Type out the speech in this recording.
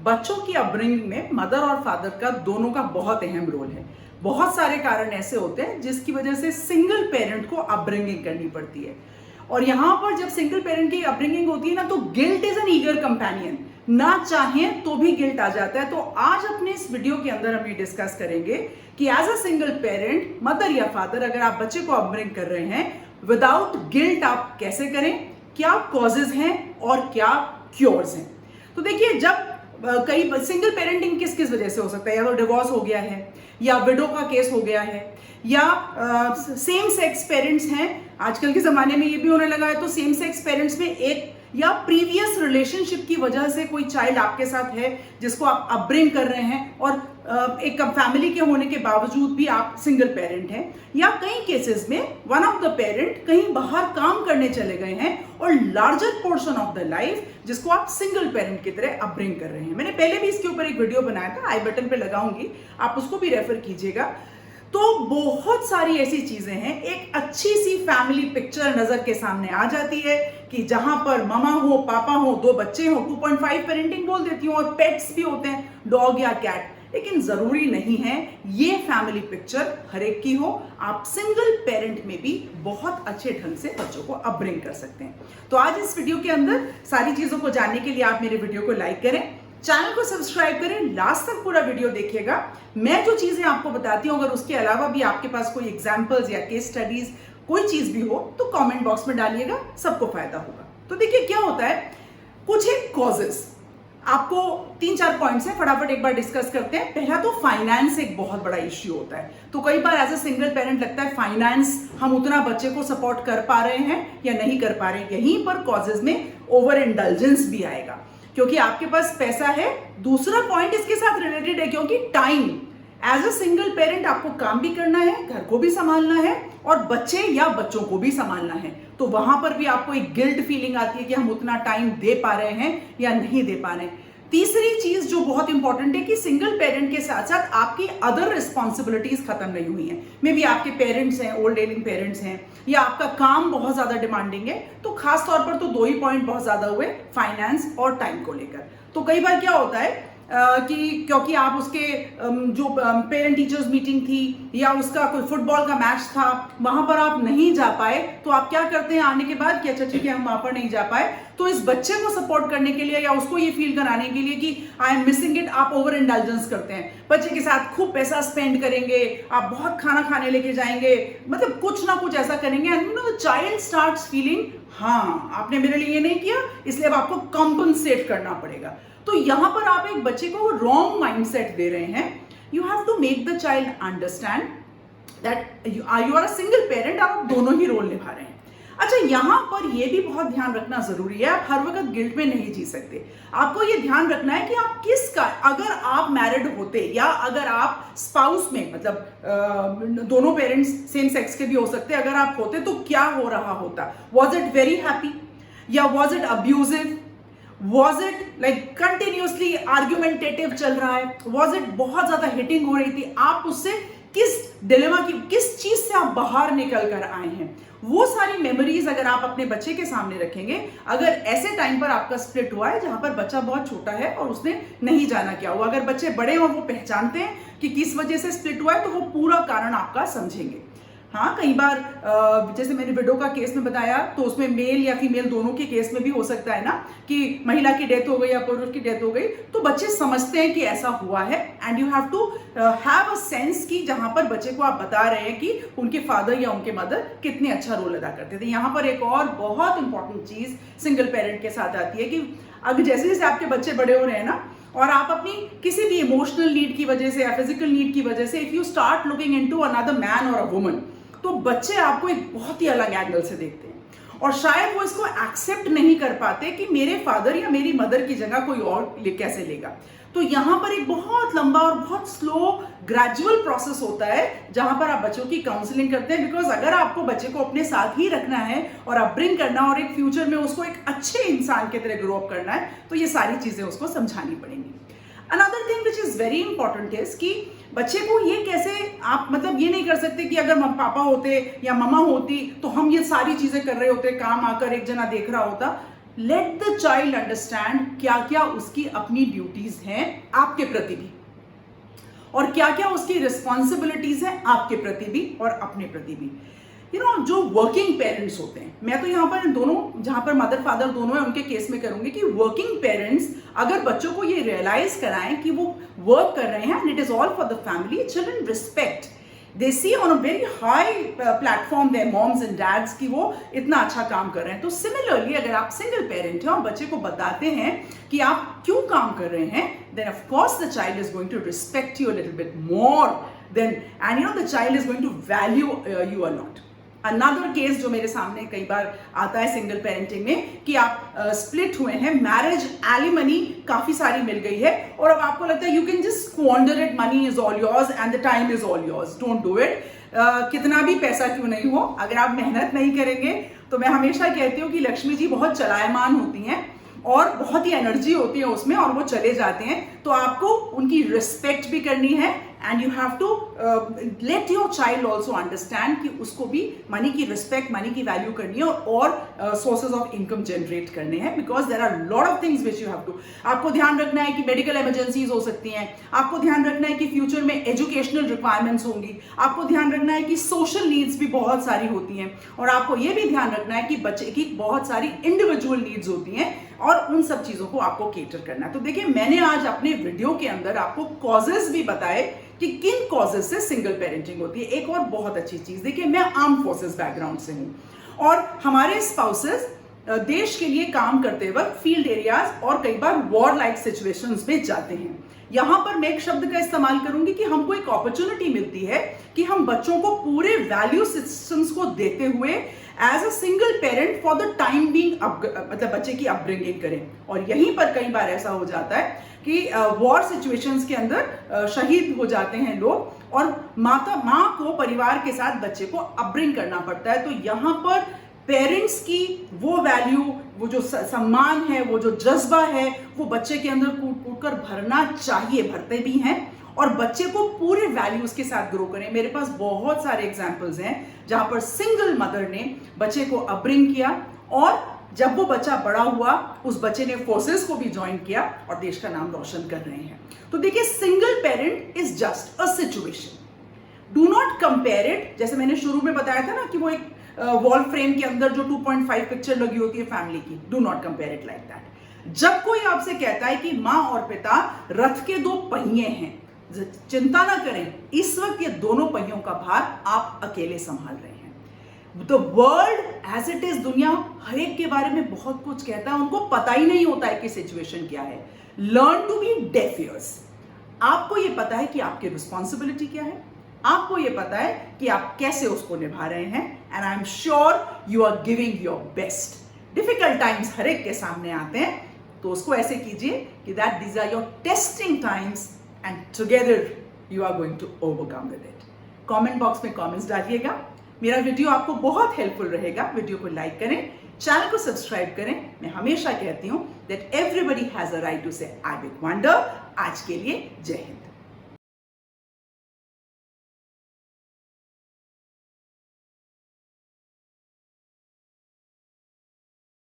बच्चों की अपब्रिंगिंग में मदर और फादर का दोनों का बहुत अहम रोल है। बहुत सारे कारण ऐसे होते हैं जिसकी वजह से सिंगल पेरेंट को अपब्रिंगिंग करनी पड़ती है। और यहां पर जब सिंगल पेरेंट की अपब्रिंगिंग होती है ना, तो guilt is an eager companion, ना चाहें तो भी गिल्ट आ जाता है। तो आज अपने इस वीडियो के अंदर हम ये डिस्कस करेंगे कि as a single parent, mother या फादर, अगर आप बच्चे को अपब्रिंग कर रहे हैं विदाउट गिल्ट आप कैसे करें, क्या कॉजेज हैं और क्या क्योर्स हैं। तो देखिए, जब कई सिंगल पेरेंटिंग किस किस वजह से हो सकता है, या तो डिवोर्स हो गया है, या विडो का केस हो गया है, या सेम सेक्स पेरेंट्स हैं। आजकल के ज़माने में ये भी होने लगा है, तो सेम सेक्स पेरेंट्स में एक या प्रीवियस रिलेशनशिप की वजह से कोई चाइल्ड आपके साथ है जिसको आप अपब्रिंग कर रहे हैं, और एक फैमिली के होने के बावजूद भी आप सिंगल पेरेंट हैं, या कई केसेस में वन ऑफ द पेरेंट कहीं बाहर काम करने चले गए हैं और larger portion of the life जिसको आप सिंगल पेरेंट की तरह अपब्रिंग कर रहे हैं। मैंने पहले भी इसके ऊपर एक वीडियो बनाया था, आई बटन पे लगाऊंगी, आप उसको भी रेफर कीजिएगा। तो बहुत सारी ऐसी चीजें हैं, एक अच्छी सी फैमिली पिक्चर नजर के सामने आ जाती है कि जहां पर मामा हो, पापा हो, दो बच्चे हो, 2.5 पेरेंटिंग बोल देती हूँ, और पेट्स भी होते हैं, डॉग या कैट। लेकिन जरूरी नहीं है ये फैमिली पिक्चर हर एक की हो। आप सिंगल पेरेंट में भी बहुत अच्छे ढंग से बच्चों को अपब्रिंग कर सकते हैं। तो आज इस वीडियो के अंदर सारी चीजों को जानने के लिए आप मेरे वीडियो को लाइक करें, चैनल को सब्सक्राइब करें, लास्ट तक पूरा वीडियो देखिएगा। मैं जो चीजें आपको बताती हूँ, अगर उसके अलावा भी आपके पास कोई एग्जांपल्स या केस स्टडीज कोई चीज भी हो तो कमेंट बॉक्स में डालिएगा, सबको फायदा होगा। तो देखिए क्या होता है, कुछ एक कॉजेस, आपको 3-4 पॉइंट्स हैं, फटाफट एक बार डिस्कस करते हैं। पहला तो फाइनेंस एक बहुत बड़ा इश्यू होता है। तो कई बार एज अ सिंगल पेरेंट लगता है फाइनेंस हम उतना बच्चे को सपोर्ट कर पा रहे हैं या नहीं कर पा रहे हैं। यहीं पर कॉजेज में ओवर इंडल्जेंस भी आएगा, क्योंकि आपके पास पैसा है। दूसरा पॉइंट इसके साथ रिलेटेड है, क्योंकि time, as a single parent आपको काम भी करना है, घर को भी संभालना है, और बच्चे या बच्चों को भी संभालना है। तो वहां पर भी आपको एक गिल्ट फीलिंग आती है कि हम उतना टाइम दे पा रहे हैं या नहीं दे पा रहे हैं। तीसरी चीज जो बहुत इंपॉर्टेंट है कि सिंगल पेरेंट के साथ साथ आपकी अदर रिस्पॉन्सिबिलिटीज खत्म नहीं हुई हैं। मे बी आपके पेरेंट्स हैं, ओल्ड एजिंग पेरेंट्स हैं, या आपका काम बहुत ज्यादा डिमांडिंग है। तो खास तौर पर तो 2 ही पॉइंट बहुत ज्यादा हुए, फाइनेंस और टाइम को लेकर। तो कई बार क्या होता है कि क्योंकि आप उसके जो पेरेंट टीचर्स मीटिंग थी, या उसका कोई फुटबॉल का मैच था, वहां पर आप नहीं जा पाए, तो आप क्या करते हैं आने के बाद कि अच्छा ठीक है हम वहां पर नहीं जा पाए, तो इस बच्चे को सपोर्ट करने के लिए या उसको ये फील कराने के लिए कि आई एम मिसिंग इट, आप ओवर इंडल्जेंस करते हैं। बच्चे के साथ खूब पैसा स्पेंड करेंगे, आप बहुत खाना खाने लेके जाएंगे, मतलब कुछ ना कुछ ऐसा करेंगे, and the child starts feeling हाँ आपने मेरे लिए ये नहीं किया, इसलिए अब आपको कॉम्पनसेट करना पड़ेगा। तो यहां पर आप एक बच्चे को रॉन्ग माइंडसेट दे रहे हैं। You have to make the child understand that you are a single parent, आप दोनों ही रोल निभा रहे हैं। अच्छा, यहां पर यह भी बहुत ध्यान रखना जरूरी है, आप हर वक्त गिल्ट में नहीं जी सकते। आपको यह ध्यान रखना है कि आप किसका, अगर आप मैरिड होते या अगर आप स्पाउस में, मतलब दोनों पेरेंट्स सेम सेक्स के भी हो सकते, अगर आप होते तो क्या हो रहा होता। वॉज इट वेरी हैप्पी, या was it abusive, was it like continuously argumentative चल रहा है, वॉज इट बहुत ज्यादा हिटिंग हो रही थी, आप उससे किस डिलेमा की, किस चीज से आप बाहर निकल कर आए हैं, वो सारी मेमोरीज अगर आप अपने बच्चे के सामने रखेंगे। अगर ऐसे टाइम पर आपका स्प्लिट हुआ है जहां पर बच्चा बहुत छोटा है और उसने नहीं जाना क्या हुआ, अगर बच्चे बड़े हो, वो पहचानते हैं कि किस वजह से स्प्लिट हुआ है, तो वो पूरा कारण आपका समझेंगे। हाँ, कई बार जैसे मैंने विडो का केस में बताया, तो उसमें मेल या फीमेल दोनों के केस में भी हो सकता है ना कि महिला की डेथ हो गई या पुरुष की डेथ हो गई, तो बच्चे समझते हैं कि ऐसा हुआ है, and you have to have a sense कि जहां पर बच्चे को आप बता रहे हैं कि उनके फादर या उनके मदर कितने अच्छा रोल अदा करते थे। यहाँ पर एक और बहुत इंपॉर्टेंट चीज सिंगल पेरेंट के साथ आती है कि अब जैसे जैसे आपके बच्चे बड़े हो रहे हैं ना, और आप अपनी किसी भी इमोशनल नीड की वजह से या फिजिकल नीड की वजह से if you start looking into another man और अ वुमन, तो बच्चे आपको एक बहुत ही अलग एंगल से देखते हैं, और शायद वो इसको एक्सेप्ट नहीं कर पाते कि मेरे फादर या मेरी मदर की जगह कोई और कैसे लेगा। तो यहां पर एक बहुत लंबा और बहुत स्लो ग्रेजुअल प्रोसेस होता है जहां पर आप बच्चों की काउंसलिंग करते हैं, बिकॉज अगर आपको बच्चे को अपने साथ ही रखना है और अपब्रिंग करना और एक फ्यूचर में उसको एक अच्छे इंसान की तरह ग्रो अप करना है, तो ये सारी चीजें उसको समझानी पड़ेंगी। Another thing which is very important is कि बच्चे को ये कैसे आप, मतलब ये नहीं कर सकते कि अगर पापा होते या मम्मा होती तो हम ये सारी चीजें कर रहे होते, काम आकर एक जना देख रहा होता। लेट द चाइल्ड अंडरस्टैंड क्या क्या उसकी अपनी ड्यूटीज हैं आपके प्रति भी, और क्या क्या उसकी रिस्पॉन्सिबिलिटीज हैं आपके प्रति भी और अपने प्रति भी। जो वर्किंग पेरेंट्स होते हैं, मैं तो यहाँ पर इन दोनों, जहाँ पर मदर फादर दोनों है, उनके केस में करूंगी कि वर्किंग पेरेंट्स अगर बच्चों को ये रियलाइज कराएं कि वो वर्क कर रहे हैं and it is all for the family, children respect, they see on a very high platform their moms and dads कि वो इतना अच्छा काम कर रहे हैं। तो सिमिलरली अगर आप सिंगल पेरेंट हैं और बच्चे को बताते हैं कि आप क्यों काम कर रहे हैं, then of course the child is going to respect you a little bit more then, and the child is going to value you a lot. Another case जो मेरे सामने कई बार आता है सिंगल पेरेंटिंग में कि आप स्प्लिट हुए हैं, मैरिज एलिमनी काफी सारी मिल गई है और अब आपको लगता है you can just squander it, money is all yours and the time is all yours, don't do it. कितना भी पैसा क्यों नहीं हो, अगर आप मेहनत नहीं करेंगे तो मैं हमेशा कहती हूँ कि लक्ष्मी जी बहुत चलायमान होती हैं और बहुत ही एनर्जी होती है उसमें और वो चले जाते हैं, तो आपको उनकी रिस्पेक्ट भी करनी है and you have to let your child also understand कि उसको भी मनी की रिस्पेक्ट, मनी की वैल्यू करनी है और सोर्सेज ऑफ इनकम जनरेट करने हैं, because there are lot of things which you have to. आपको ध्यान रखना है कि मेडिकल इमरजेंसीज हो सकती हैं, आपको ध्यान रखना है कि फ्यूचर में एजुकेशनल रिक्वायरमेंट्स होंगी, आपको ध्यान रखना है कि सोशल नीड्स भी बहुत सारी होती हैं, और आपको ये भी ध्यान रखना है कि बच्चे की बहुत सारी इंडिविजुअल नीड्स होती हैं और उन सब चीजों को आपको केटर करना है। तो देखिए, मैंने आज अपने वीडियो के अंदर आपको कॉजेज भी बताए कि किन कॉजेज से सिंगल पेरेंटिंग होती है। एक और बहुत अच्छी चीज, देखिए मैं आर्म फोर्सेस बैकग्राउंड से हूं और हमारे स्पाउसेस देश के लिए काम करते वक्त फील्ड एरियाज और कई बार वॉर लाइक सिचुएशंस में जाते हैं। यहां पर मैं एक शब्द का इस्तेमाल करूंगी कि हमको एक अपॉर्चुनिटी मिलती है कि हम बच्चों को पूरे वैल्यू सिस्टम्स को देते हुए as a single parent for the time being मतलब बच्चे की अपब्रिंगिंग करें। और यहीं पर कई बार ऐसा हो जाता है कि वॉर सिचुएशंस के अंदर शहीद हो जाते हैं लोग और माँ को परिवार के साथ बच्चे को अपब्रिंग करना पड़ता है। तो यहाँ पर पेरेंट्स की वो वैल्यू, वो जो सम्मान है, वो जो जज्बा है, वो बच्चे के अंदर कूट कूट कर भरना चाहिए, भरते भी हैं, और बच्चे को पूरे वैल्यूज के साथ ग्रो करें। मेरे पास बहुत सारे एग्जांपल्स हैं जहां पर सिंगल मदर ने बच्चे को अपब्रिंग किया और जब वो बच्चा बड़ा हुआ उस बच्चे ने फोर्सेस को भी ज्वाइन किया और देश का नाम रोशन कर रहे हैं। तो देखिए, single parent is just a situation, do not compare it. जैसे मैंने शुरू में बताया था ना कि वो एक वॉल फ्रेम के अंदर जो 2.5 पिक्चर लगी होती है फैमिली की, do not compare it like that. जब कोई आपसे कहता है कि माँ और पिता रथ के दो पहिए हैं, चिंता ना करें, इस वक्त ये दोनों पहियों का भार आप अकेले संभाल रहे हैं। The world as it is, दुनिया हर एक के बारे में बहुत कुछ कहता है, उनको पता ही नहीं होता है कि सिचुएशन क्या है। Learn to be deaf ears. आपको ये पता है कि आपकी रिस्पॉन्सिबिलिटी क्या है, आपको ये पता है कि आप कैसे उसको निभा रहे हैं, and I am sure you are giving your best. Difficult times हर एक के सामने आते हैं, तो उसको ऐसे कीजिए कि that these are your testing times and together you are going to overcome with it. Comment box में कमेंट्स डालिएगा। मेरा वीडियो आपको बहुत हेल्पफुल रहेगा। वीडियो को लाइक करें, चैनल को सब्सक्राइब करें। मैं हमेशा कहती हूं that everybody has a right to say I big wonder. आज के लिए जय हिंद।